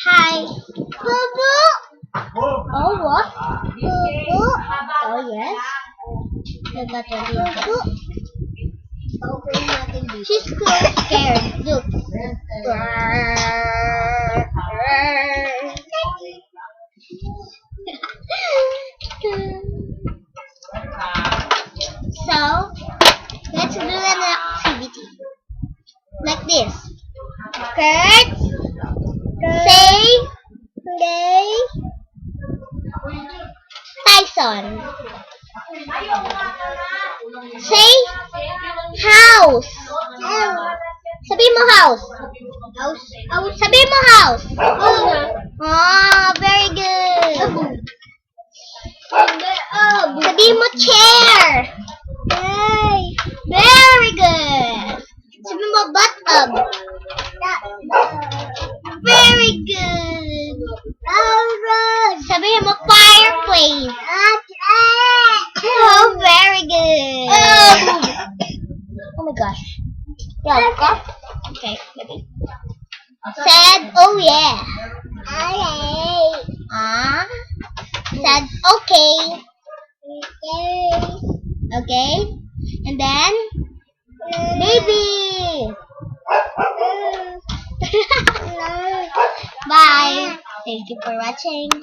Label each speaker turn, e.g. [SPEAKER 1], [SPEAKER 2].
[SPEAKER 1] Hi. Boo. Oh, what? Boo. Oh, yes. Boo. She's so scared. Look. So, let's do an activity. Like this. Kurt, say Tyson. Say house. Sabi mo house. Sabi mo house. Ah, very good. Sabi mo chair. Very good. Sabi mo bathtub. Very good. Sabi mo fireplace. Oh, very good. Oh my gosh. Yeah, okay, maybe. Said, oh yeah. Said, okay. Okay. And then, baby. Bye. Thank you for watching.